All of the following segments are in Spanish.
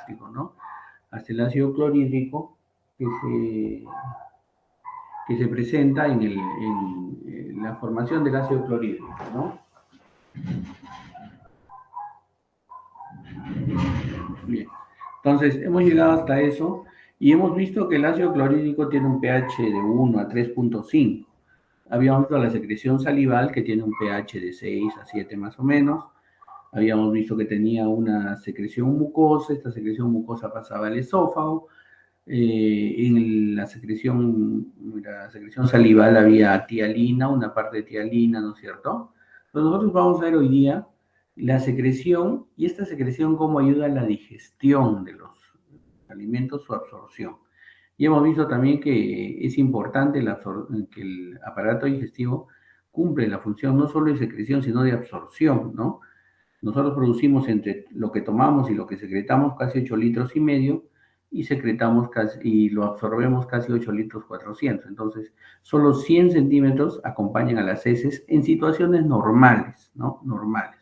gástrico, ¿no? Hasta el ácido clorhídrico que se presenta en la formación del ácido clorhídrico, ¿no? Bien. Entonces, hemos llegado hasta eso y hemos visto que el ácido clorhídrico tiene un pH de 1 a 3.5. Habíamos visto la secreción salival que tiene un pH de 6 a 7 más o menos. Habíamos visto que tenía una secreción mucosa, esta secreción mucosa pasaba al esófago. En la secreción salival había tialina, una parte de tialina, ¿no es cierto? Pues nosotros vamos a ver hoy día la secreción y esta secreción cómo ayuda a la digestión de los alimentos, su absorción. Y hemos visto también que es importante que el aparato digestivo cumple la función no solo de secreción, sino de absorción, ¿no? Nosotros producimos entre lo que tomamos y lo que secretamos casi 8 litros y medio y secretamos y lo absorbemos casi 8 litros 400. Entonces, solo 100 centímetros acompañan a las heces en situaciones normales, ¿no? Normales.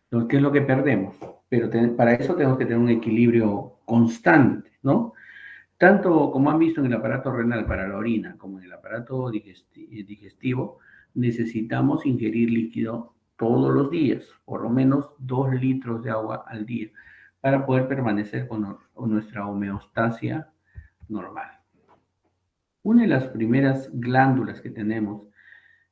Entonces, ¿qué es lo que perdemos? Pero para eso tenemos que tener un equilibrio constante, ¿no? Tanto como han visto en el aparato renal para la orina como en el aparato digestivo, necesitamos ingerir líquido todos los días, por lo menos 2 litros de agua al día, para poder permanecer con nuestra homeostasia normal. Una de las primeras glándulas que tenemos,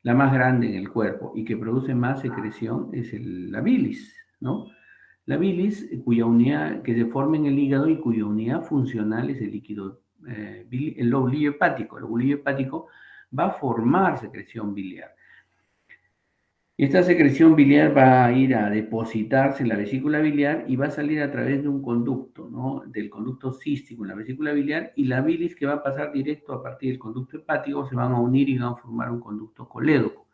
la más grande en el cuerpo y que produce más secreción, es la bilis, ¿no? La bilis, cuya unidad que se forma en el hígado y cuya unidad funcional es el líquido, el lobulillo hepático. El lobulillo hepático va a formar secreción biliar. Esta secreción biliar va a ir a depositarse en la vesícula biliar y va a salir a través de un conducto, ¿no? Del conducto cístico en la vesícula biliar, y la bilis que va a pasar directo a partir del conducto hepático se van a unir y van a formar un conducto colédoco.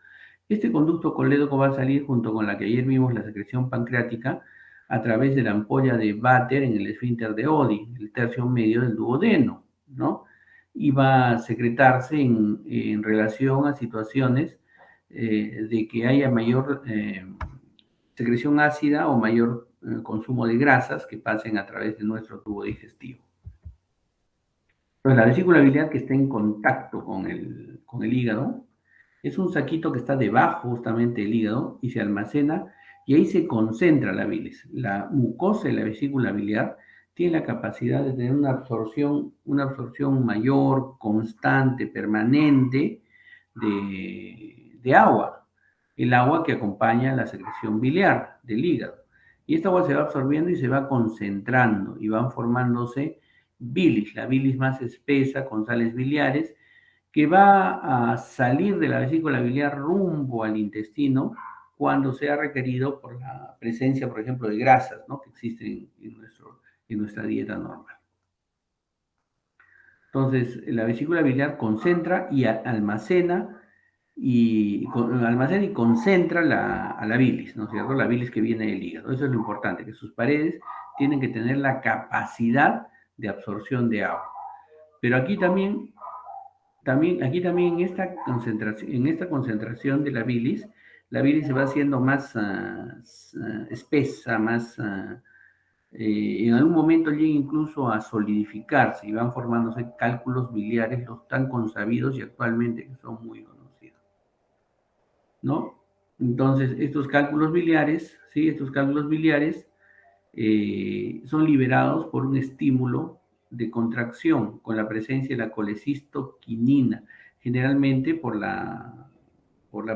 Este conducto colédoco va a salir junto con la que ayer vimos, la secreción pancreática, a través de la ampolla de Vater en el esfínter de Oddi, el tercio medio del duodeno, ¿no? Y va a secretarse en relación a situaciones de que haya mayor secreción ácida o mayor consumo de grasas que pasen a través de nuestro tubo digestivo. Entonces, la vesícula biliar que está en contacto con el hígado es un saquito que está debajo justamente del hígado y se almacena y ahí se concentra la bilis. La mucosa de la vesícula biliar tiene la capacidad de tener una absorción mayor, constante, permanente de agua. El agua que acompaña la secreción biliar del hígado. Y esta agua se va absorbiendo y se va concentrando y van formándose bilis, la bilis más espesa con sales biliares, que va a salir de la vesícula biliar rumbo al intestino cuando sea requerido por la presencia, por ejemplo, de grasas, ¿no? Que existen en nuestra dieta normal. Entonces, la vesícula biliar concentra y almacena y concentra a la bilis, ¿no es cierto? La bilis que viene del hígado. Eso es lo importante, que sus paredes tienen que tener la capacidad de absorción de agua. Pero aquí también en esta concentración de la bilis se va haciendo más espesa, más en algún momento llega incluso a solidificarse y van formándose cálculos biliares, los tan consabidos y actualmente que son muy conocidos, ¿no? Entonces, estos cálculos biliares, ¿sí? Estos cálculos biliares son liberados por un estímulo de contracción con la presencia de la colecistoquinina, generalmente por la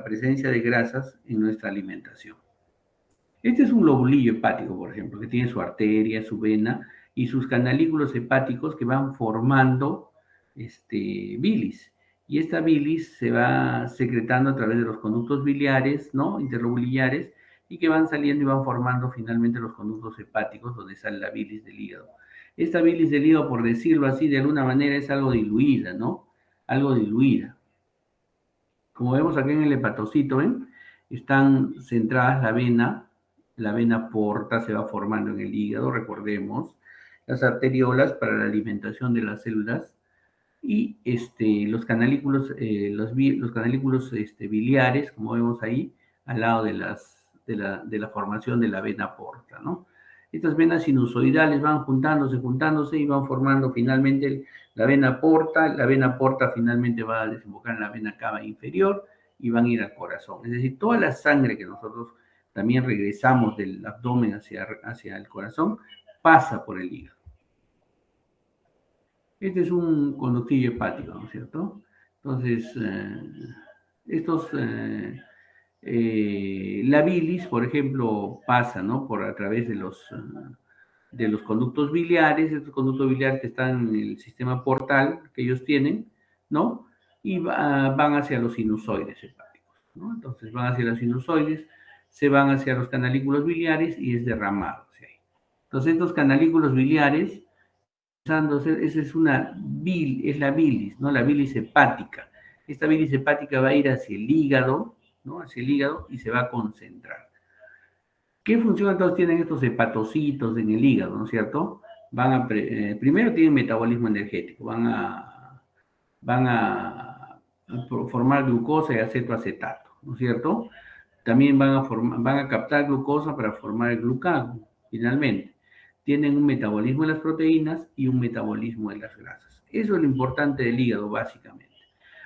presencia de grasas en nuestra alimentación. Este es un lobulillo hepático, por ejemplo, que tiene su arteria, su vena y sus canalículos hepáticos que van formando bilis. Y esta bilis se va secretando a través de los conductos biliares, ¿no? Interlobulillares, y que van saliendo y van formando finalmente los conductos hepáticos donde sale la bilis del hígado. Esta bilis del hígado, por decirlo así, de alguna manera es algo diluida, ¿no? Algo diluida. Como vemos aquí en el hepatocito, ¿ven? Están centradas la vena porta se va formando en el hígado, recordemos, las arteriolas para la alimentación de las células y los canalículos, biliares, como vemos ahí, al lado de la formación de la vena porta, ¿no? Estas venas sinusoidales van juntándose y van formando finalmente la vena porta. La vena porta finalmente va a desembocar en la vena cava inferior y van a ir al corazón. Es decir, toda la sangre que nosotros también regresamos del abdomen hacia el corazón pasa por el hígado. Este es un conductillo hepático, ¿no es cierto? Entonces, la bilis, por ejemplo, pasa, ¿no? A través de los conductos biliares, estos conductos biliares que están en el sistema portal que ellos tienen, ¿no? Y van hacia los sinusoides hepáticos, ¿no? Entonces van hacia los sinusoides, se van hacia los canalículos biliares y es derramado hacia ahí. Entonces estos canalículos biliares, esa es es la bilis, ¿no? La bilis hepática. Esta bilis hepática va a ir hacia el hígado, ¿no? Hacia el hígado y se va a concentrar. ¿Qué función entonces tienen estos hepatocitos en el hígado, ¿no es cierto? Primero tienen metabolismo energético, van a formar glucosa y acetoacetato, ¿no es cierto? También van a captar glucosa para formar el glucagón, finalmente. Tienen un metabolismo de las proteínas y un metabolismo de las grasas. Eso es lo importante del hígado, básicamente.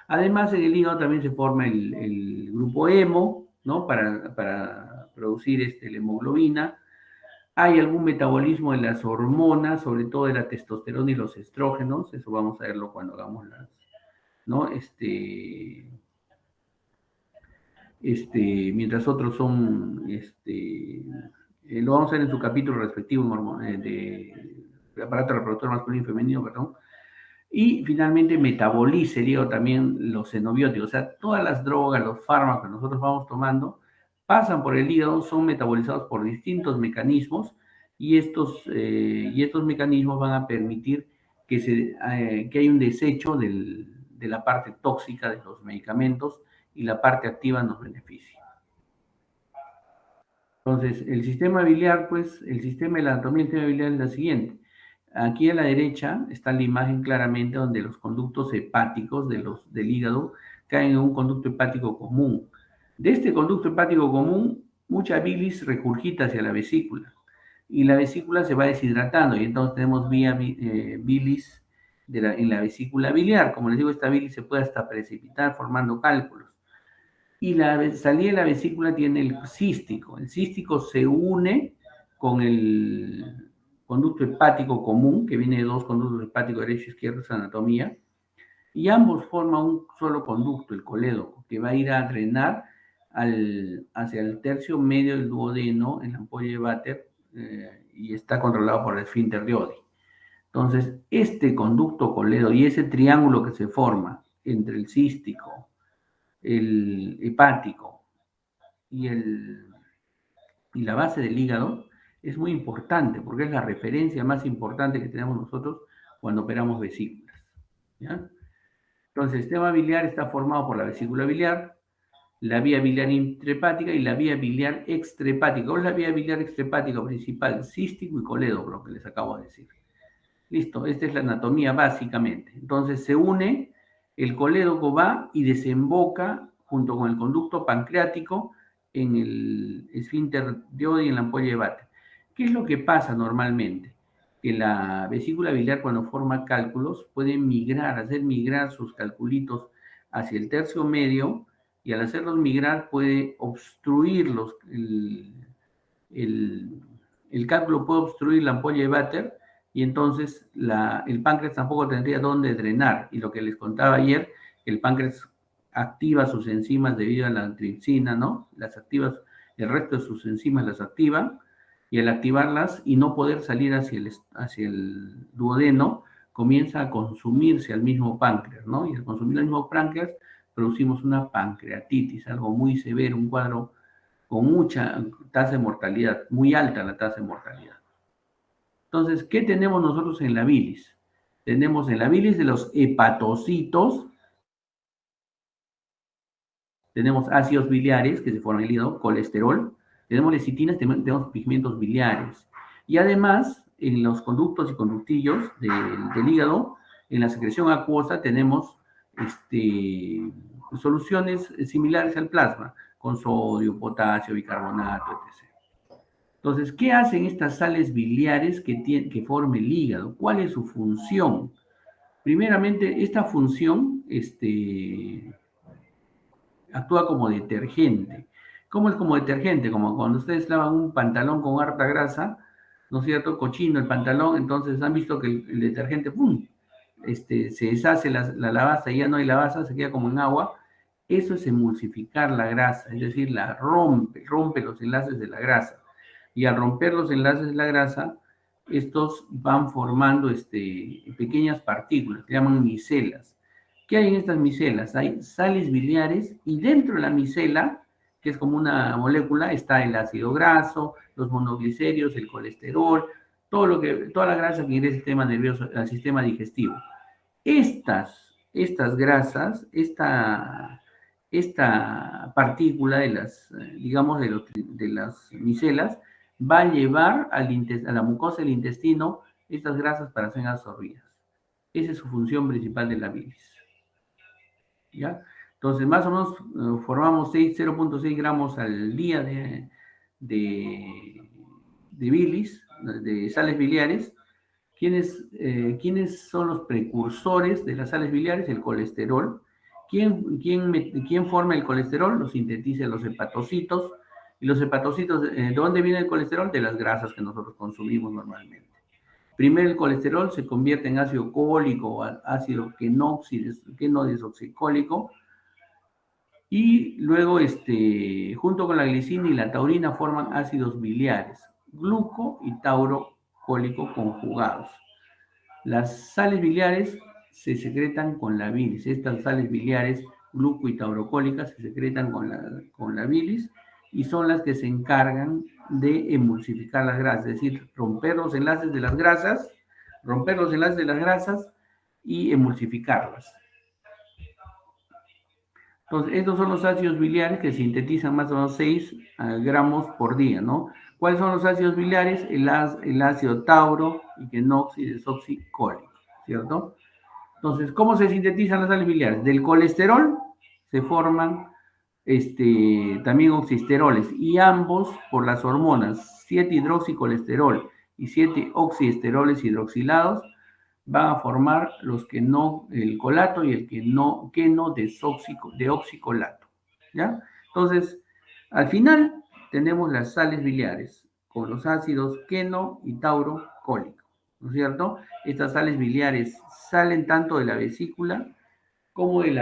Además, en el hígado también se forma el grupo hemo, ¿no? Para producir la hemoglobina. Hay algún metabolismo de las hormonas, sobre todo de la testosterona y los estrógenos. Eso vamos a verlo cuando hagamos ¿no? Mientras otros son, lo vamos a ver en su capítulo respectivo de aparato reproductor masculino y femenino, perdón. Y finalmente metaboliza el hígado también los xenobióticos, o sea, todas las drogas, los fármacos que nosotros vamos tomando pasan por el hígado, son metabolizados por distintos mecanismos y estos mecanismos van a permitir que haya un desecho de la parte tóxica de los medicamentos y la parte activa nos beneficia. Entonces, el sistema biliar, pues, la anatomía del sistema biliar es la siguiente. Aquí a la derecha está la imagen claramente donde los conductos hepáticos del hígado caen en un conducto hepático común. De este conducto hepático común, mucha bilis regurgita hacia la vesícula y la vesícula se va deshidratando y entonces tenemos bilis en la vesícula biliar. Como les digo, esta bilis se puede hasta precipitar formando cálculos. Y la salida de la vesícula tiene el cístico. El cístico se une con el conducto hepático común, que viene de dos conductos hepáticos derecho y izquierdo, es anatomía, y ambos forman un solo conducto, el colédoco, que va a ir a drenar hacia el tercio medio del duodeno en la ampolla de Vater y está controlado por el esfínter de Oddi. Entonces, este conducto colédoco y ese triángulo que se forma entre el cístico, el hepático y la base del hígado es muy importante porque es la referencia más importante que tenemos nosotros cuando operamos vesículas. ¿Ya? Entonces, el sistema biliar está formado por la vesícula biliar, la vía biliar intrahepática y la vía biliar extrahepática. ¿Cuál es la vía biliar extrahepática principal? Cístico y colédoco, lo que les acabo de decir. Listo, esta es la anatomía básicamente. Entonces se une, el colédoco va y desemboca junto con el conducto pancreático en el esfínter de Oddi y en la ampolla de Vater. ¿Qué es lo que pasa normalmente? Que la vesícula biliar cuando forma cálculos puede hacer migrar sus calculitos hacia el tercio medio y al hacerlos migrar puede obstruirlos, el cálculo puede obstruir la ampolla de Vater y entonces el páncreas tampoco tendría dónde drenar. Y lo que les contaba ayer, el páncreas activa sus enzimas debido a la tripsina, ¿no? El resto de sus enzimas las activan y al activarlas y no poder salir hacia el duodeno, comienza a consumirse al mismo páncreas, ¿no? Y al consumir el mismo páncreas producimos una pancreatitis, algo muy severo, un cuadro con mucha tasa de mortalidad, muy alta la tasa de mortalidad. Entonces, ¿qué tenemos nosotros en la bilis? Tenemos en la bilis de los hepatocitos, tenemos ácidos biliares que se forman en el hígado, colesterol, tenemos lecitinas, tenemos pigmentos biliares. Y además, en los conductos y conductillos del hígado, en la secreción acuosa tenemos soluciones similares al plasma, con sodio, potasio, bicarbonato, etc. Entonces, ¿qué hacen estas sales biliares que forma el hígado? ¿Cuál es su función? Primeramente, esta función actúa como detergente. ¿Cómo es como detergente? Como cuando ustedes lavan un pantalón con harta grasa, ¿no es cierto? Cochino el pantalón, entonces han visto que el detergente, ¡pum! Se deshace la lavaza y ya no hay lavaza, se queda como en agua. Eso es emulsificar la grasa, es decir, la rompe los enlaces de la grasa. Y al romper los enlaces de la grasa, estos van formando pequeñas partículas, que llaman micelas. ¿Qué hay en estas micelas? Hay sales biliares y dentro de la micela, que es como una molécula, está el ácido graso, los monoglicéridos, el colesterol, toda la grasa que ingresa al sistema nervioso, al sistema digestivo. Estas grasas, esta partícula de las, digamos, de las micelas, va a llevar a la mucosa del intestino estas grasas para ser absorbidas. Esa es su función principal de la bilis. ¿Ya? Entonces, más o menos formamos 0.6 gramos al día de, de bilis, de sales biliares. ¿Quiénes son los precursores de las sales biliares? El colesterol. ¿Quién forma el colesterol? Lo sintetizan los hepatocitos. ¿Y los hepatocitos, de dónde viene el colesterol? De las grasas que nosotros consumimos normalmente. Primero el colesterol se convierte en ácido cólico o ácido quenodesoxicólico y luego junto con la glicina y la taurina forman ácidos biliares, gluco y taurocólico conjugados. Las sales biliares se secretan con la bilis. Estas sales biliares gluco y taurocólicas se secretan con la bilis y son las que se encargan de emulsificar las grasas, es decir, romper los enlaces de las grasas y emulsificarlas. Entonces, estos son los ácidos biliares que sintetizan más o menos 6 gramos por día, ¿no? ¿Cuáles son los ácidos biliares? El ácido tauro y quenoxidesoxicólico, ¿cierto? Entonces, ¿cómo se sintetizan las sales biliares? Del colesterol se forman también oxisteroles y ambos por las hormonas 7-hidroxicolesterol y 7-oxiesteroles hidroxilados van a formar el colato y el deoxicolato, ¿ya? Entonces, al final tenemos las sales biliares con los ácidos queno y taurocólicos, ¿no es cierto? Estas sales biliares salen tanto de la vesícula como del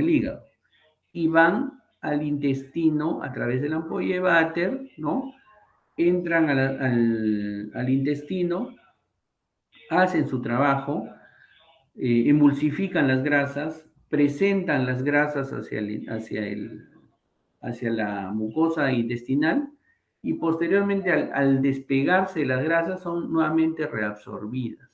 hígado y van al intestino a través de la ampolla de Vater, ¿no? Entran al intestino, hacen su trabajo, emulsifican las grasas, presentan las grasas hacia la mucosa intestinal y posteriormente al despegarse de las grasas son nuevamente reabsorbidas.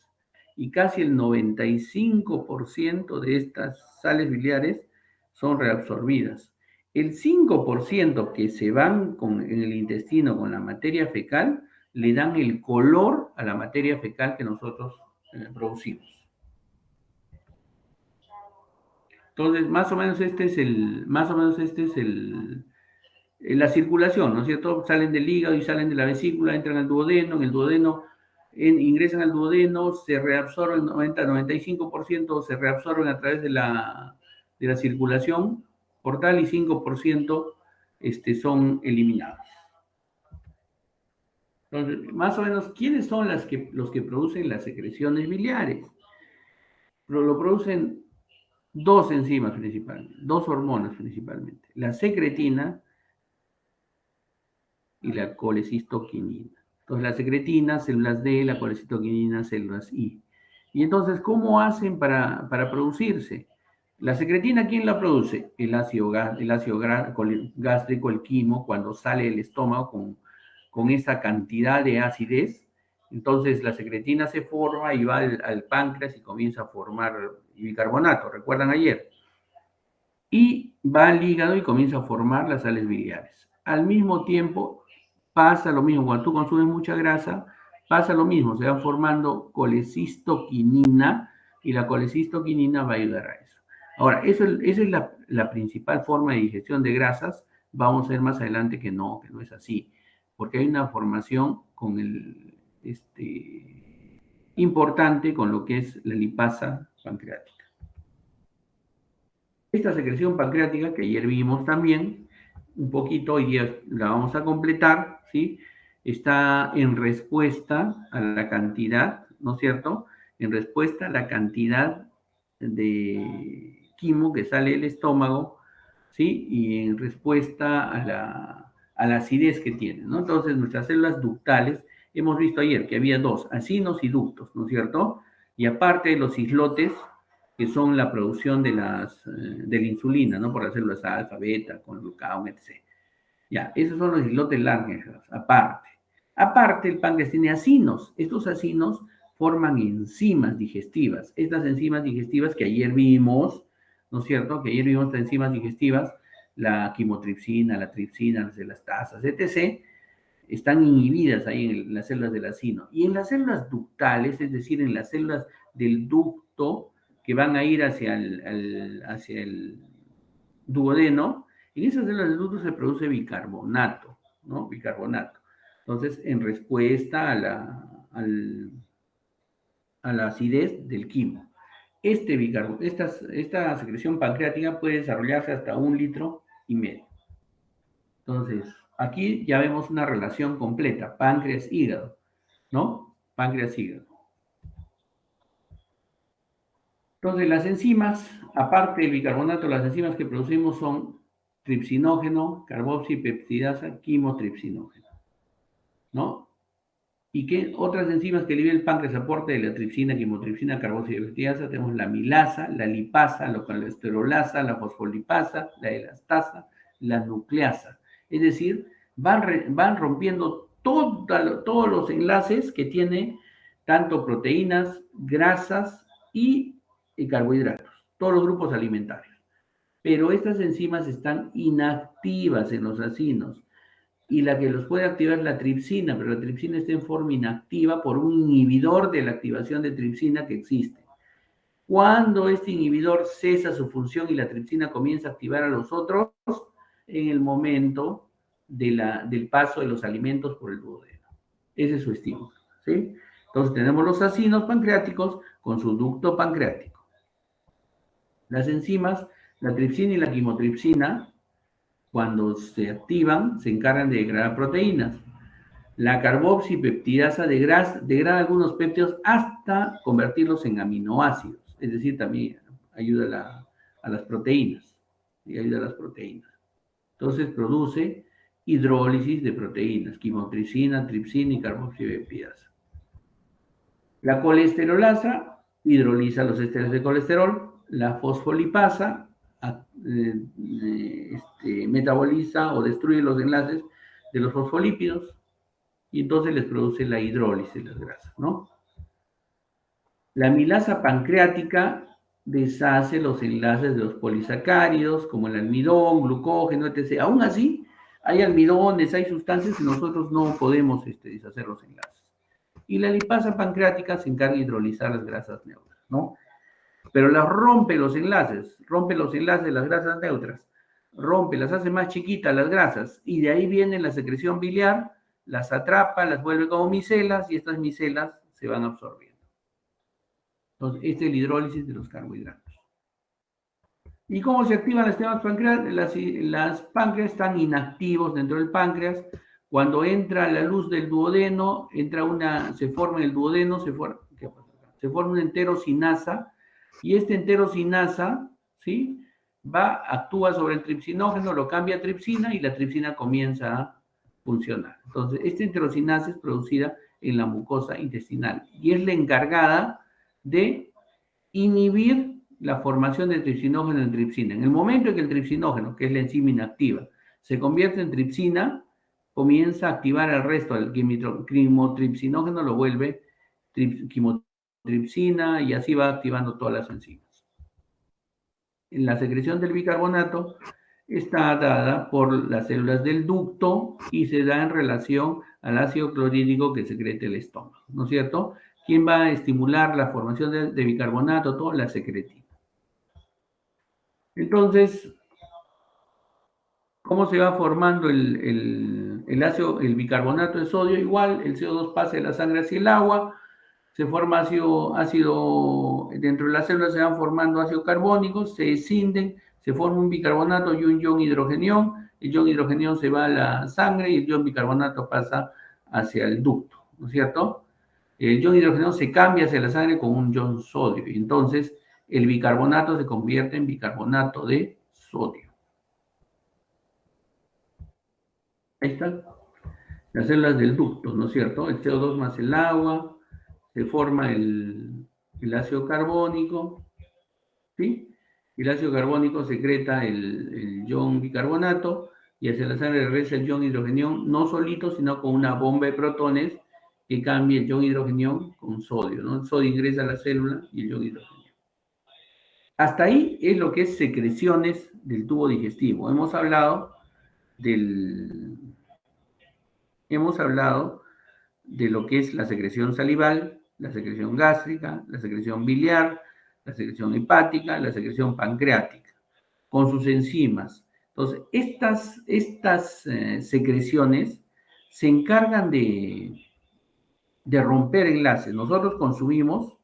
Y casi el 95% de estas sales biliares son reabsorbidas. El 5% que se van en el intestino con la materia fecal le dan el color a la materia fecal que nosotros producimos. Entonces, más o menos la circulación, ¿no es cierto? Salen del hígado y salen de la vesícula, entran al duodeno, en el duodeno ingresan al duodeno, se reabsorben 90-95%, se reabsorben a través de la circulación portal y 5% son eliminados. Entonces, más o menos, ¿quiénes son los que producen las secreciones biliares? Lo producen dos enzimas principalmente, dos hormonas principalmente, la secretina y la colecistoquinina. Entonces, la secretina, células D, la colecistoquinina, células I. Y entonces, ¿cómo hacen para producirse? La secretina, ¿quién la produce? El ácido gástrico, el quimo, cuando sale del estómago con esa cantidad de acidez. Entonces, la secretina se forma y va al páncreas y comienza a formar bicarbonato, ¿recuerdan ayer? Y va al hígado y comienza a formar las sales biliares. Al mismo tiempo, pasa lo mismo, cuando tú consumes mucha grasa, pasa lo mismo, se va formando colecistoquinina y la colecistoquinina va a ayudar a eso. Ahora, esa es la principal forma de digestión de grasas. Vamos a ver más adelante que no es así. porque hay una formación con importante con lo que es la lipasa pancreática. Esta secreción pancreática que ayer vimos también, un poquito, hoy día la vamos a completar, ¿sí? Está en respuesta a la cantidad, ¿no es cierto? En respuesta a la cantidad de quimo que sale del estómago, ¿sí? Y en respuesta a la acidez que tiene, ¿no? Entonces, nuestras células ductales, hemos visto ayer que había dos, acinos y ductos, ¿no es cierto? Y aparte los islotes, que son la producción de la insulina, ¿no? Por las células alfa, beta, con glucagón, etc. Ya, esos son los islotes Langerhans, aparte. Aparte, el páncreas tiene acinos. Estos acinos forman enzimas digestivas. Estas enzimas digestivas que ayer vimos, ¿no es cierto? Que ayer vimos estas enzimas digestivas, la quimotripsina, la tripsina, las elastasas, etc., están inhibidas ahí en las células del acino. Y en las células ductales, es decir, en las células del ducto que van a ir hacia el duodeno, en esas células del ducto se produce bicarbonato, ¿no? Bicarbonato. Entonces, en respuesta a la acidez del quimo. Esta secreción pancreática puede desarrollarse hasta 1,5 litros. Entonces, aquí ya vemos una relación completa, páncreas-hígado, ¿no? Páncreas-hígado. Entonces, las enzimas, aparte del bicarbonato, las enzimas que producimos son tripsinógeno, carboxipeptidasa, quimotripsinógeno, ¿no? ¿Y qué otras enzimas que libera el páncreas aparte de la tripsina, quimotripsina, carboxipeptidasa? Tenemos la milasa, la lipasa, la colesterolasa, la fosfolipasa, la elastasa, la nucleasa. Es decir, van rompiendo todos los enlaces que tiene tanto proteínas, grasas y carbohidratos, todos los grupos alimentarios. Pero estas enzimas están inactivas en los acinos y la que los puede activar es la tripsina, pero la tripsina está en forma inactiva por un inhibidor de la activación de tripsina que existe. Cuando este inhibidor cesa su función y la tripsina comienza a activar a los otros, en el momento del paso de los alimentos por el duodeno. Ese es su estímulo, ¿sí? Entonces tenemos los acinos pancreáticos con su ducto pancreático. Las enzimas, la tripsina y la quimotripsina, cuando se activan, se encargan de degradar proteínas. La carboxipeptidasa degrada algunos péptidos hasta convertirlos en aminoácidos, es decir, también ayuda a las proteínas, y ayuda a las proteínas. Entonces produce hidrólisis de proteínas, quimotripsina, tripsina y carboxipeptidasa. La colesterolasa hidroliza los esteroles de colesterol, la fosfolipasa metaboliza o destruye los enlaces de los fosfolípidos y entonces les produce la hidrólisis de las grasas, ¿no? La milasa pancreática deshace los enlaces de los polisacáridos, como el almidón, glucógeno, etc. Aún así, hay almidones, hay sustancias y nosotros no podemos deshacer los enlaces. Y la lipasa pancreática se encarga de hidrolizar las grasas neutras, ¿no? Pero rompe los enlaces de las grasas neutras, las hace más chiquitas las grasas, y de ahí viene la secreción biliar, las atrapa, las vuelve como micelas, y estas micelas se van absorbiendo. Entonces, esta es la hidrólisis de los carbohidratos. ¿Y cómo se activan las sistemas pancreas? Las páncreas están inactivos dentro del páncreas. Cuando entra la luz del duodeno, se forma en el duodeno, se forma una enterocinasa, y esta enterocinasa, ¿sí? Actúa sobre el tripsinógeno, lo cambia a tripsina y la tripsina comienza a funcionar. Entonces, esta enterocinasa es producida en la mucosa intestinal y es la encargada de inhibir la formación de tripsinógeno en tripsina. En el momento en que el tripsinógeno, que es la enzima inactiva, se convierte en tripsina, comienza a activar el resto del quimotripsinógeno, lo vuelve quimotripsina y así va activando todas las enzimas. En la secreción del bicarbonato está dada por las células del ducto y se da en relación al ácido clorhídrico que secreta el estómago, ¿no es cierto? ¿Quién va a estimular la formación de bicarbonato? Toda la secretina. Entonces, ¿Cómo se va formando el ácido, el bicarbonato de sodio? Igual, el CO2 pasa de la sangre hacia el agua, se forma dentro de las células se van formando ácidos carbónicos, se escinden, se forma un bicarbonato y un ion hidrogenión, el ion hidrogenión se va a la sangre y el ion bicarbonato pasa hacia el ducto, ¿no es cierto? El ion hidrogenión se cambia hacia la sangre con un ion sodio y entonces el bicarbonato se convierte en bicarbonato de sodio. Ahí está, las células del ducto, ¿no es cierto? El CO2 más el agua, se forma el ácido carbónico, ¿sí? Y el ácido carbónico secreta el ion bicarbonato y hacia la sangre regresa el ion hidrogenión, no solito, sino con una bomba de protones que cambia el ion hidrogenión con sodio, ¿no? El sodio ingresa a la célula y el ion hidrogenión. Hasta ahí es lo que es secreciones del tubo digestivo. Del, hemos hablado de lo que es la secreción salival, la secreción gástrica, la secreción biliar, la secreción hepática, la secreción pancreática, con sus enzimas. Entonces, estas secreciones se encargan de romper enlaces. Nosotros consumimos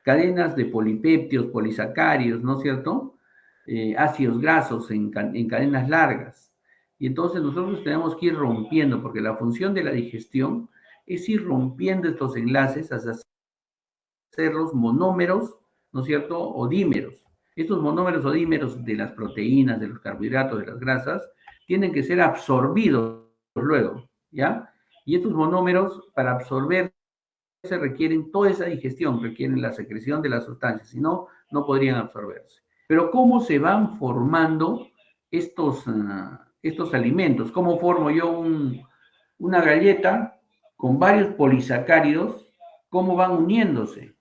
cadenas de polipéptidos, polisacáridos, ¿no es cierto? Ácidos grasos en cadenas largas. Y entonces nosotros tenemos que ir rompiendo, porque la función de la digestión es ir rompiendo estos enlaces hasta hacerlos monómeros, ¿no es cierto? O dímeros. Estos monómeros o dímeros de las proteínas, de los carbohidratos, de las grasas, tienen que ser absorbidos luego, ¿ya? Y estos monómeros, para absorber se requieren toda esa digestión, requieren la secreción de las sustancias, si no, no podrían absorberse. Pero ¿cómo se van formando estos alimentos? ¿Cómo formo yo una galleta con varios polisacáridos? ¿Cómo van uniéndose?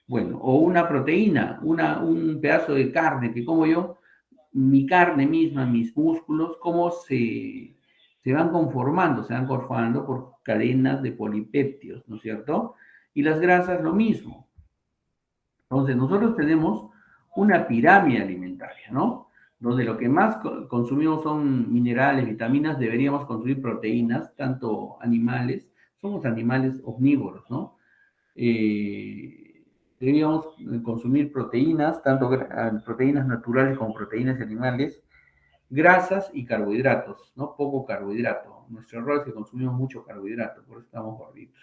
Bueno, o una proteína, un pedazo de carne que como yo, mi carne misma, mis músculos, cómo se van conformando por cadenas de polipéptidos, ¿no es cierto? Y las grasas lo mismo. Entonces, nosotros tenemos una pirámide alimentaria, ¿no? Donde lo que más consumimos son minerales, vitaminas, deberíamos consumir proteínas, tanto animales, somos animales omnívoros, ¿no? Deberíamos consumir proteínas, tanto proteínas naturales como proteínas animales, grasas y carbohidratos, ¿no? Poco carbohidrato. Nuestro error es que consumimos mucho carbohidrato, por eso estamos gorditos.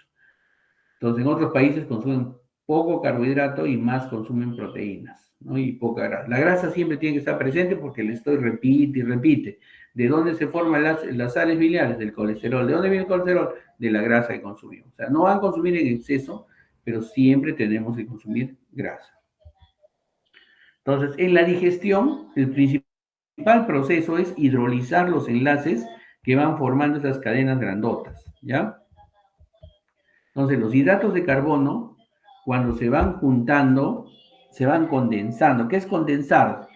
Entonces, en otros países consumen poco carbohidrato y más consumen proteínas, ¿no? Y poca grasa. La grasa siempre tiene que estar presente porque le estoy repite y repite. ¿De dónde se forman las sales biliares? Del colesterol. ¿De dónde viene el colesterol? De la grasa que consumimos. O sea, no van a consumir en exceso, pero siempre tenemos que consumir grasa. Entonces, en la digestión, el principal proceso es hidrolizar los enlaces que van formando esas cadenas grandotas, ¿ya? Entonces, los hidratos de carbono, cuando se van juntando, se van condensando. ¿Qué es condensar?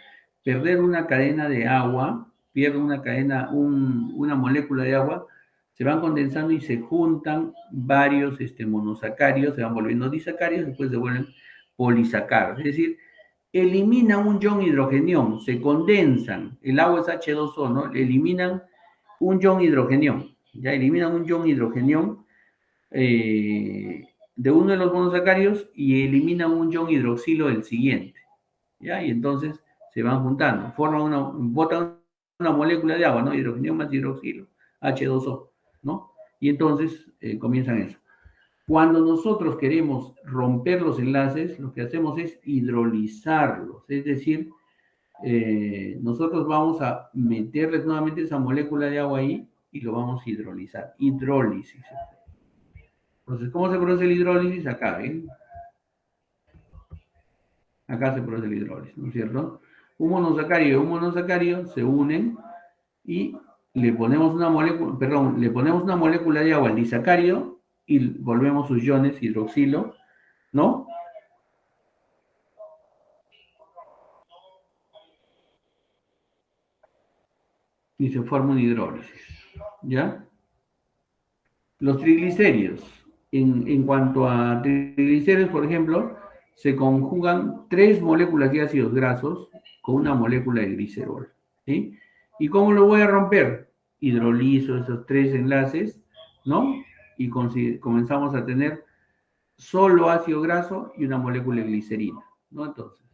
Perder una cadena de agua, pierde una cadena, una molécula de agua, se van condensando y se juntan varios monosacáridos, se van volviendo disacáridos, después se vuelven polisacáridos. Es decir, eliminan un ion hidrogenión, se condensan, el agua es H2O, ¿no? Eliminan un ion hidrogenión, ya eliminan un ion hidrogenión de uno de los monosacáridos y eliminan un ion hidroxilo del siguiente, ¿ya? Y entonces se van juntando, botan una molécula de agua, ¿no? Hidrogenión más hidroxilo, H2O, ¿no? Y entonces comienzan eso. Cuando nosotros queremos romper los enlaces, lo que hacemos es hidrolizarlos, es decir, nosotros vamos a meterles nuevamente esa molécula de agua ahí y lo vamos a hidrolizar. Hidrólisis. Entonces, ¿cómo se produce el hidrólisis? Acá, ¿ven? Acá se produce el hidrólisis, ¿no es cierto? Un monosacárido y un monosacárido se unen y le ponemos una molécula de agua al disacárido y volvemos sus iones hidroxilo, ¿no? Y se forma un hidrólisis, ¿ya? Los triglicéridos. En cuanto a triglicéridos, por ejemplo, se conjugan tres moléculas de ácidos grasos con una molécula de glicerol, ¿sí? ¿Y cómo lo voy a romper? Hidrolizo esos tres enlaces, ¿no? Y comenzamos a tener solo ácido graso y una molécula de glicerina, ¿no? Entonces,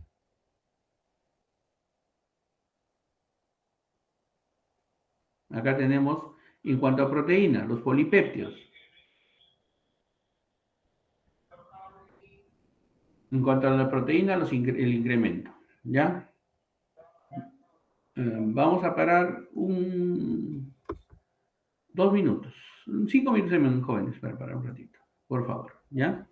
acá tenemos, en cuanto a proteínas, los polipéptidos. En cuanto a la proteína, el incremento, ¿ya? Vamos a parar 2 minutos, 5 minutos, jóvenes, para parar un ratito, por favor, ¿ya?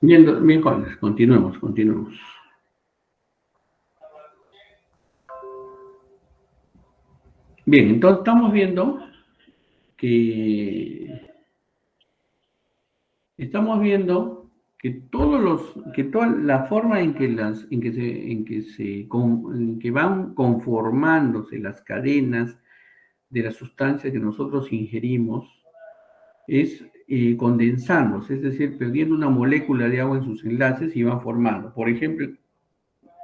Bien, bien, jóvenes, continuemos. Bien, entonces que estamos viendo que toda la forma en que van conformándose las cadenas de las sustancias que nosotros ingerimos es condensándose, es decir, perdiendo una molécula de agua en sus enlaces y van formando. Por ejemplo,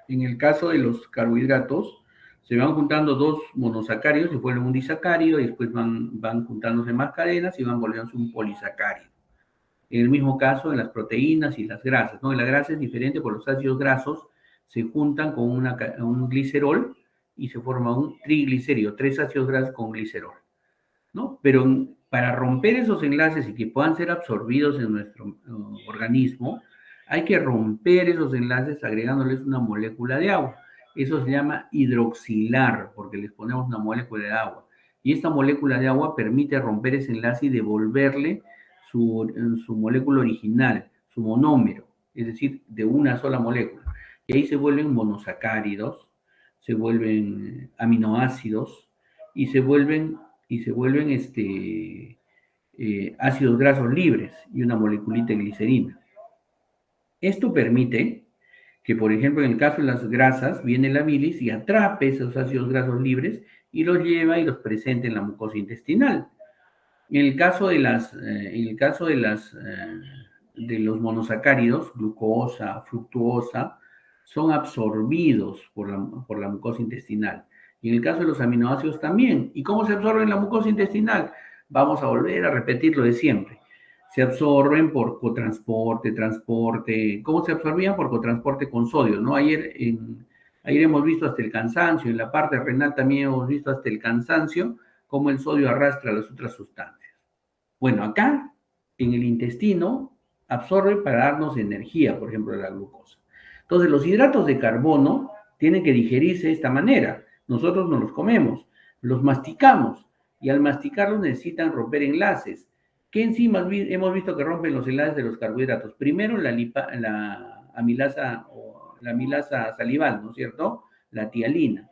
en el caso de los carbohidratos, se van juntando dos monosacáridos, se vuelven un disacárido y después van juntándose más cadenas y van volviéndose un polisacárido. En el mismo caso, en las proteínas y las grasas, ¿no? En la grasa es diferente, porque los ácidos grasos se juntan con un glicerol y se forma un triglicérido, tres ácidos grasos con glicerol, ¿no? Pero para romper esos enlaces y que puedan ser absorbidos en nuestro organismo, hay que romper esos enlaces agregándoles una molécula de agua. Eso se llama hidroxilar, porque les ponemos una molécula de agua. Y esta molécula de agua permite romper ese enlace y devolverle su molécula original, su monómero, es decir, de una sola molécula. Y ahí se vuelven monosacáridos, se vuelven aminoácidos y se vuelven ácidos grasos libres y una moleculita de glicerina. Esto permite que, por ejemplo, en el caso de las grasas, viene la bilis y atrape esos ácidos grasos libres y los lleva y los presenta en la mucosa intestinal. En el caso de los monosacáridos, glucosa, fructuosa, son absorbidos por la mucosa intestinal. Y en el caso de los aminoácidos también. ¿Y cómo se absorben la mucosa intestinal? Vamos a volver a repetir lo de siempre. Se absorben por cotransporte, transporte. ¿Cómo se absorbían? Por cotransporte con sodio, ¿no? Ayer hemos visto hasta el cansancio, en la parte renal también hemos visto hasta el cansancio, cómo el sodio arrastra las otras sustancias. Bueno, acá, en el intestino, absorbe para darnos energía, por ejemplo, la glucosa. Entonces, los hidratos de carbono tienen que digerirse de esta manera.Nosotros no los comemos, los masticamos, y al masticarlos necesitan romper enlaces. ¿Qué enzimas hemos visto que rompen los enlaces de los carbohidratos? Primero la amilasa salival, ¿no es cierto? La tialina.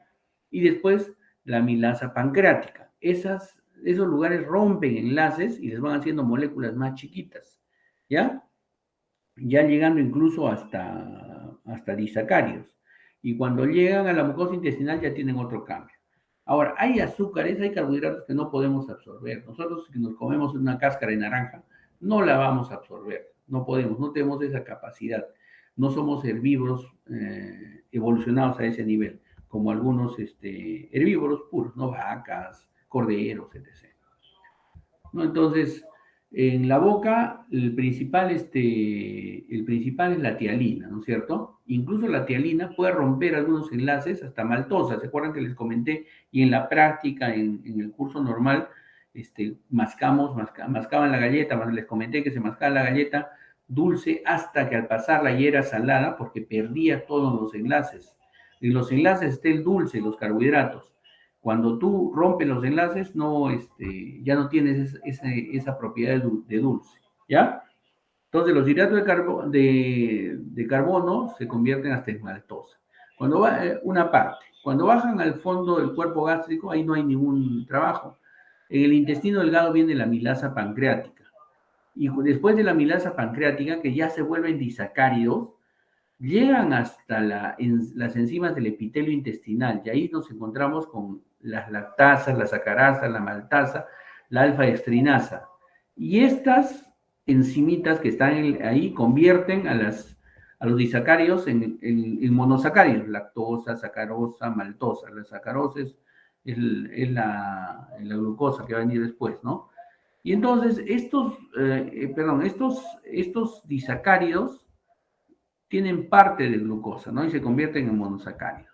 Y después la amilasa pancreática. Esos lugares rompen enlaces y les van haciendo moléculas más chiquitas, ¿ya? Ya llegando incluso hasta disacáridos. Y cuando llegan a la mucosa intestinal ya tienen otro cambio. Ahora, hay azúcares, hay carbohidratos que no podemos absorber. Nosotros, si nos comemos una cáscara de naranja, no la vamos a absorber. No podemos, no tenemos esa capacidad. No somos herbívoros evolucionados a ese nivel, como algunos herbívoros puros, ¿no? Vacas, corderos, etc. ¿No? Entonces, en la boca, el principal es la tialina, ¿no es cierto? Incluso la tialina puede romper algunos enlaces hasta maltosa. ¿Se acuerdan que les comenté? Y en la práctica, en el curso normal, mascaban la galleta, les comenté que se mascaba la galleta dulce hasta que al pasarla ya era salada porque perdía todos los enlaces. En los enlaces está el dulce, los carbohidratos. Cuando tú rompes los enlaces, ya no tienes esa propiedad de dulce, ¿ya? Entonces, los hidratos de carbono se convierten hasta en maltosa. Cuando bajan al fondo del cuerpo gástrico, ahí no hay ningún trabajo. En el intestino delgado viene la amilasa pancreática. Y después de la amilasa pancreática, que ya se vuelven disacáridos, llegan hasta las enzimas del epitelio intestinal y ahí nos encontramos con las lactasas, la sacarasa, la maltasa, la alfa-dextrinasa. Y estas enzimitas que están ahí convierten a los disacáridos en monosacáridos, lactosa, sacarosa, maltosa. La sacarosa es la glucosa que va a venir después, ¿no? Y entonces estos disacáridos tienen parte de glucosa, ¿no? Y se convierten en monosacáridos.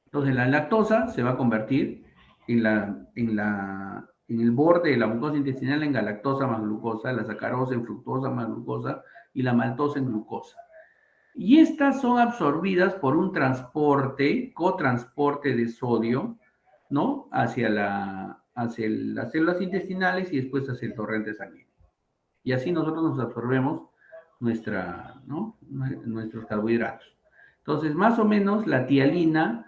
Entonces la lactosa se va a convertir en el borde de la mucosa intestinal en galactosa más glucosa, la sacarosa en fructosa más glucosa y la maltosa en glucosa. Y estas son absorbidas por un cotransporte de sodio, ¿no? Hacia las células intestinales y después hacia el torrente sanguíneo. Y así nosotros nos absorbemos nuestros carbohidratos. Entonces, más o menos la tialina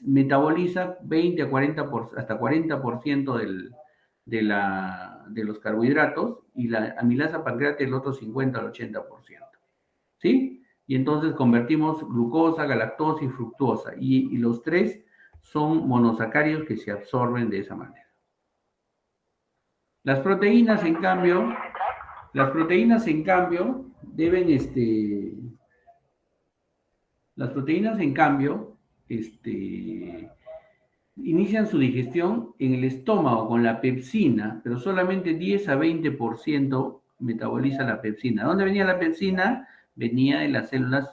metaboliza 20 a 40 hasta 40% de los carbohidratos y la amilasa pancreática el otro 50 al 80%. ¿Sí? Y entonces convertimos glucosa, galactosa y fructosa. Y los tres son monosacáridos que se absorben de esa manera. Las proteínas, en cambio, inician su digestión en el estómago con la pepsina, pero solamente 10 a 20% metaboliza la pepsina. ¿Dónde venía la pepsina? Venía de las células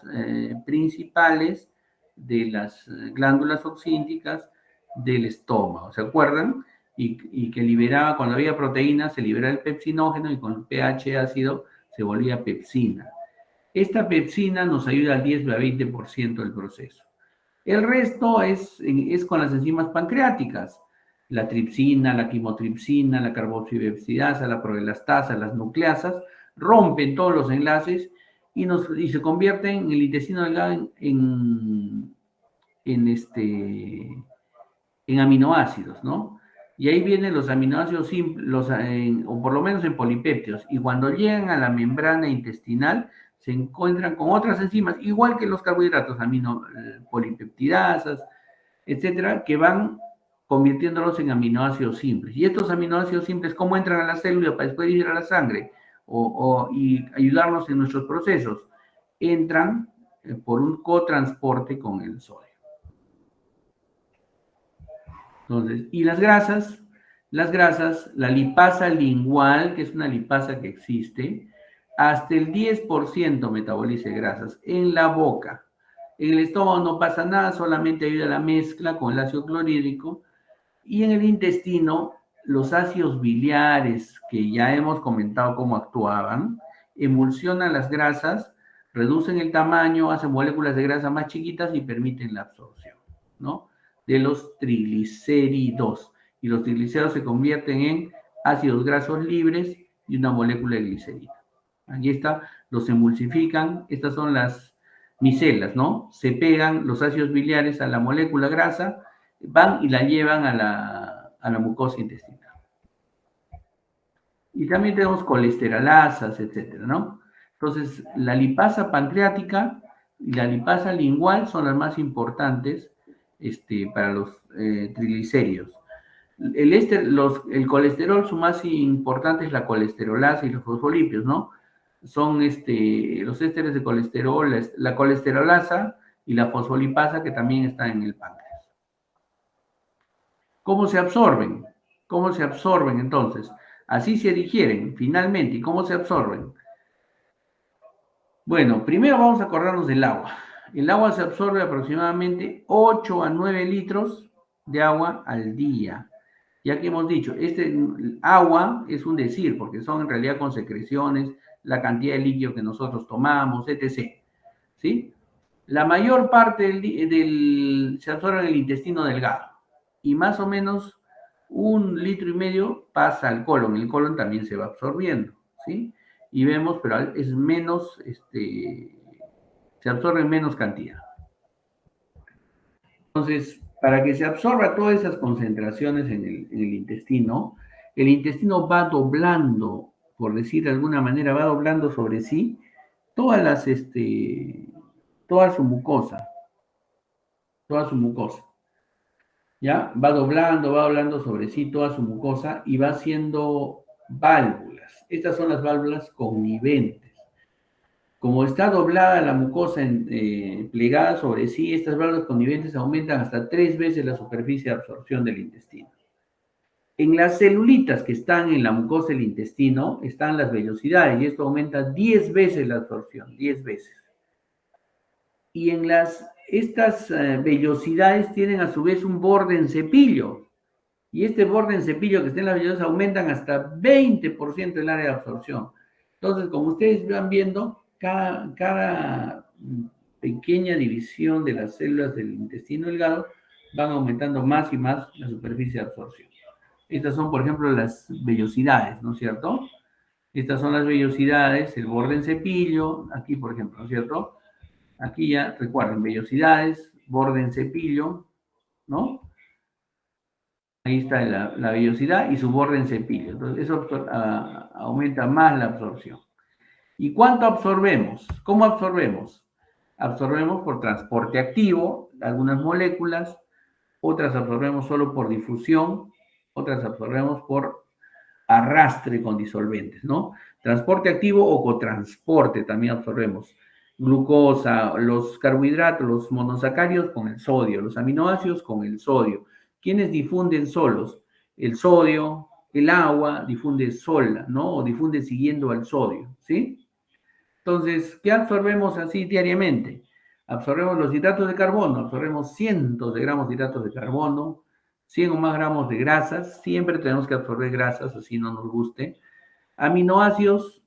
principales de las glándulas oxínticas del estómago, ¿se acuerdan? Y que liberaba, cuando había proteína, se liberaba el pepsinógeno y con el pH ácido se volvía pepsina. Esta pepsina nos ayuda al 10 a 20% del proceso. El resto es con las enzimas pancreáticas, la tripsina, la quimotripsina, la carboxipepsidasa, la proelastasa, las nucleasas, rompen todos los enlaces y se convierten en el intestino delgado en aminoácidos, ¿no? Y ahí vienen los aminoácidos simples, o por lo menos en polipéptidos, y cuando llegan a la membrana intestinal, se encuentran con otras enzimas, igual que los carbohidratos, polipeptidasas, etcétera, que van convirtiéndolos en aminoácidos simples. Y estos aminoácidos simples, ¿cómo entran a la célula para después ir a la sangre y ayudarnos en nuestros procesos? Entran por un cotransporte con el sodio. Entonces, y las grasas, la lipasa lingual, que es una lipasa que existe, hasta el 10% metaboliza grasas en la boca. En el estómago no pasa nada, solamente ayuda a la mezcla con el ácido clorhídrico. Y en el intestino, los ácidos biliares, que ya hemos comentado cómo actuaban, emulsionan las grasas, reducen el tamaño, hacen moléculas de grasa más chiquitas y permiten la absorción, ¿no? De los triglicéridos. Y los triglicéridos se convierten en ácidos grasos libres y una molécula de glicerina. Aquí está, los emulsifican, estas son las micelas, ¿no? Se pegan los ácidos biliares a la molécula grasa, van y la llevan a la mucosa intestinal. Y también tenemos colesterolasas, etcétera, ¿no? Entonces, la lipasa pancreática y la lipasa lingual son las más importantes para los triglicéridos. El colesterol, su más importante es la colesterolasa y los fosfolípidos, ¿no? Son los ésteres de colesterol, la colesterolasa y la fosfolipasa que también están en el páncreas. ¿Cómo se absorben? ¿Cómo se absorben entonces? Así se digieren finalmente. ¿Y cómo se absorben? Bueno, primero vamos a acordarnos del agua. El agua se absorbe aproximadamente 8 a 9 litros de agua al día. Ya que hemos dicho, agua es un decir, porque son en realidad con secreciones, la cantidad de líquido que nosotros tomamos, etc. ¿Sí? La mayor parte se absorbe en el intestino delgado y más o menos 1,5 litros pasa al colon. El colon también se va absorbiendo, ¿sí? Y vemos, pero es menos, se absorbe en menos cantidad. Entonces, para que se absorba todas esas concentraciones en el intestino, el intestino va doblando, por decir de alguna manera, va doblando sobre sí toda toda su mucosa. ¿Ya? Va doblando sobre sí toda su mucosa y va haciendo válvulas. Estas son las válvulas conniventes. Como está doblada la mucosa plegada sobre sí, estas válvulas conniventes aumentan hasta 3 veces la superficie de absorción del intestino. En las celulitas que están en la mucosa del intestino están las vellosidades y esto aumenta 10 veces la absorción, 10 veces. Y estas vellosidades tienen a su vez un borde en cepillo. Y este borde en cepillo que está en las vellosas aumentan hasta 20% el área de absorción. Entonces, como ustedes van viendo, cada pequeña división de las células del intestino delgado van aumentando más y más la superficie de absorción. Estas son, por ejemplo, las vellosidades, ¿no es cierto? Estas son las vellosidades, el borde en cepillo, aquí, por ejemplo, ¿no es cierto? Aquí ya, recuerden, vellosidades, borde en cepillo, ¿no? Ahí está la vellosidad y su borde en cepillo. Entonces, eso aumenta más la absorción. ¿Y cuánto absorbemos? ¿Cómo absorbemos? Absorbemos por transporte activo, algunas moléculas, otras absorbemos solo por difusión, otras absorbemos por arrastre con disolventes, ¿no? Transporte activo o cotransporte también absorbemos. Glucosa, los carbohidratos, los monosacáridos con el sodio, los aminoácidos con el sodio. ¿Quiénes difunden solos? El sodio, el agua difunde sola, ¿no? O difunde siguiendo al sodio, ¿sí? Entonces, ¿qué absorbemos así diariamente? Absorbemos los hidratos de carbono, absorbemos cientos de gramos de hidratos de carbono, 100 o más gramos de grasas, siempre tenemos que absorber grasas, así no nos guste. Aminoácidos,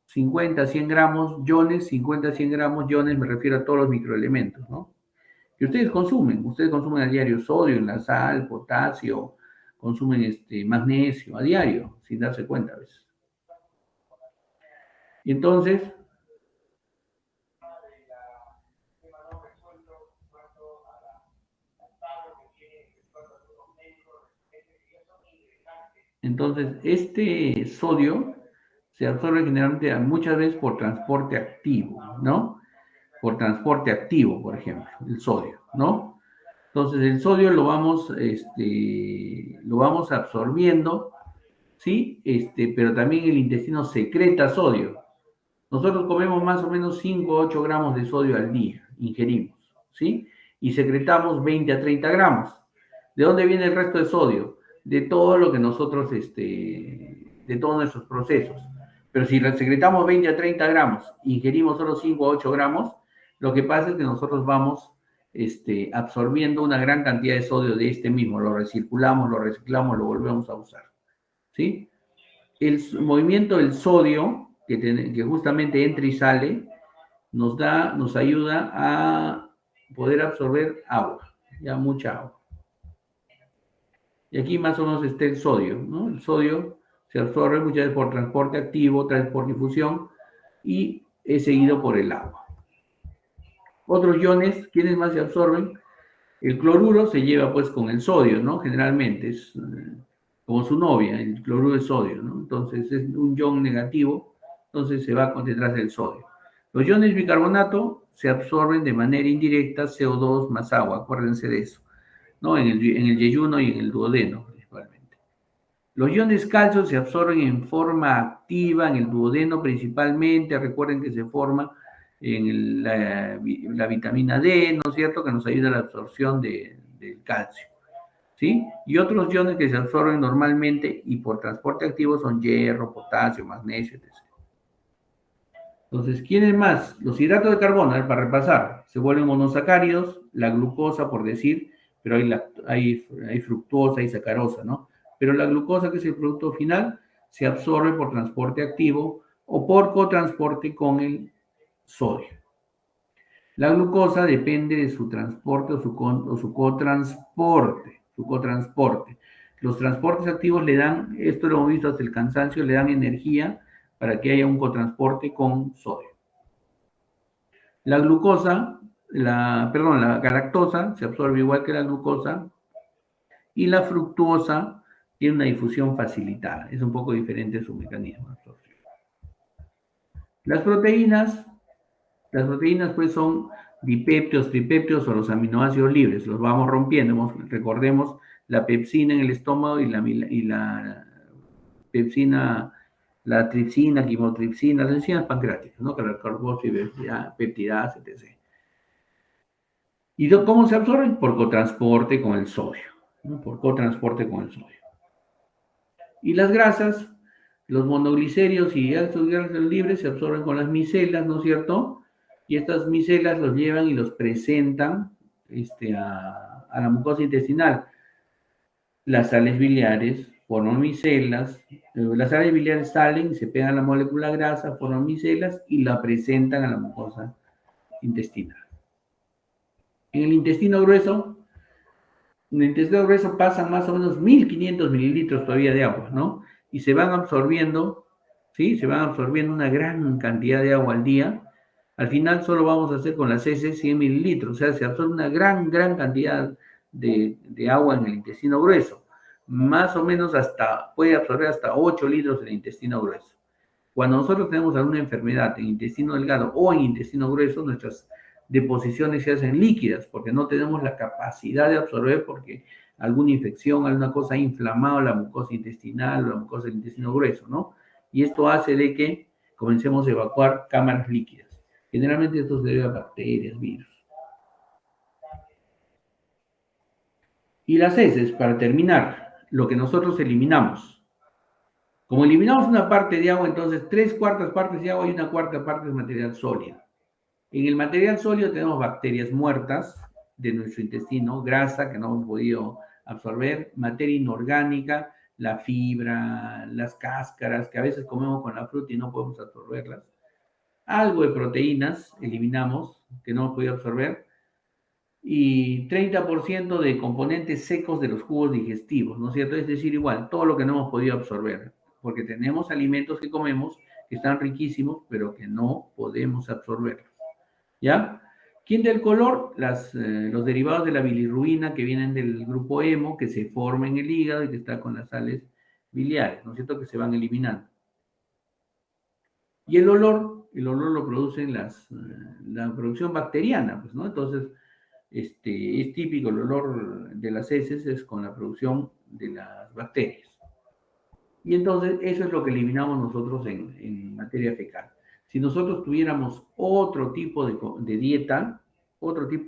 50 a 100 gramos, iones, 50 a 100 gramos, iones, me refiero a todos los microelementos, ¿no? Que ustedes consumen a diario sodio en la sal, potasio, consumen magnesio a diario, sin darse cuenta a veces. Y entonces, Entonces, este sodio se absorbe generalmente muchas veces por transporte activo, ¿no? Por transporte activo, por ejemplo, el sodio, ¿no? Entonces, el sodio lo vamos absorbiendo, ¿sí? Pero también el intestino secreta sodio. Nosotros comemos más o menos 5 o 8 gramos de sodio al día, ingerimos, ¿sí? Y secretamos 20 a 30 gramos. ¿De dónde viene el resto de sodio? De todo lo que nosotros, de todos nuestros procesos. Pero si secretamos 20 a 30 gramos, ingerimos solo 5 a 8 gramos, lo que pasa es que nosotros vamos absorbiendo una gran cantidad de sodio de este mismo, lo recirculamos, lo reciclamos, lo volvemos a usar, ¿sí? El movimiento del sodio, que justamente entra y sale, nos ayuda a poder absorber agua, ya mucha agua. Y aquí más o menos está el sodio, ¿no? El sodio se absorbe muchas veces por transporte activo, otras por difusión y es seguido por el agua. Otros iones, ¿quiénes más se absorben? El cloruro se lleva pues con el sodio, ¿no? Generalmente es como su novia, el cloruro de sodio, ¿no? Entonces es un ion negativo, entonces se va detrás del sodio. Los iones bicarbonato se absorben de manera indirecta CO2 más agua, acuérdense de eso, ¿no? En el yeyuno y en el duodeno principalmente. Los iones calcio se absorben en forma activa en el duodeno principalmente, recuerden que se forma en la vitamina D, ¿no es cierto?, que nos ayuda a la absorción del calcio, ¿sí? Y otros iones que se absorben normalmente y por transporte activo son hierro, potasio, magnesio, etc. Entonces, ¿quiénes más? Los hidratos de carbono, para repasar, se vuelven monosacáridos, la glucosa, por decir, pero hay fructosa y sacarosa, ¿no? Pero la glucosa, que es el producto final, se absorbe por transporte activo o por cotransporte con el sodio. La glucosa depende de su transporte o su cotransporte. Los transportes activos le dan, esto lo hemos visto hasta el cansancio, le dan energía para que haya un cotransporte con sodio. La glucosa, la galactosa se absorbe igual que la glucosa y la fructuosa tiene una difusión facilitada. Es un poco diferente su mecanismo de absorción. Las proteínas pues son dipéptidos, tripéptidos o los aminoácidos libres. Los vamos rompiendo. Recordemos la pepsina en el estómago y la pepsina, la tripsina, quimotripsina, las enzimas pancreáticas, ¿no? Que la peptidasa, etc. ¿Y cómo se absorben? Por cotransporte con el sodio, ¿no? Por cotransporte con el sodio. Y las grasas, los monoglicéridos y ácidos grasos libres se absorben con las micelas, ¿no es cierto? Y estas micelas los llevan y los presentan a la mucosa intestinal. Las sales biliares forman micelas, las sales biliares salen y se pegan a la molécula grasa, forman micelas y la presentan a la mucosa intestinal. En el intestino grueso pasan más o menos 1500 mililitros todavía de agua, ¿no? Y se van absorbiendo, ¿sí? Se van absorbiendo una gran cantidad de agua al día. Al final solo vamos a hacer con las heces 100 mililitros, o sea, se absorbe una gran cantidad de agua en el intestino grueso. Más o menos puede absorber hasta 8 litros en el intestino grueso. Cuando nosotros tenemos alguna enfermedad en intestino delgado o en intestino grueso, nuestras deposiciones se hacen líquidas porque no tenemos la capacidad de absorber porque alguna infección, alguna cosa ha inflamado la mucosa intestinal o la mucosa del intestino grueso, ¿no? Y esto hace de que comencemos a evacuar cámaras líquidas. Generalmente esto se debe a bacterias, virus. Y las heces, para terminar, lo que nosotros eliminamos. Como eliminamos una parte de agua, entonces 3/4 partes de agua y 1/4 parte de material sólido. En el material sólido tenemos bacterias muertas de nuestro intestino, grasa que no hemos podido absorber, materia inorgánica, la fibra, las cáscaras que a veces comemos con la fruta y no podemos absorberlas. Algo de proteínas eliminamos que no hemos podido absorber y 30% de componentes secos de los jugos digestivos, ¿no es cierto? Es decir, igual, todo lo que no hemos podido absorber, porque tenemos alimentos que comemos que están riquísimos, pero que no podemos absorberlos, ¿ya? ¿Quién del color? Los derivados de la bilirrubina que vienen del grupo hemo, que se forma en el hígado y que está con las sales biliares, ¿no es cierto?, que se van eliminando. Y el olor lo producen la producción bacteriana, pues, ¿no? Entonces, es típico el olor de las heces, es con la producción de las bacterias. Y entonces eso es lo que eliminamos nosotros en materia fecal. Si nosotros tuviéramos otro tipo de dieta, otro tipo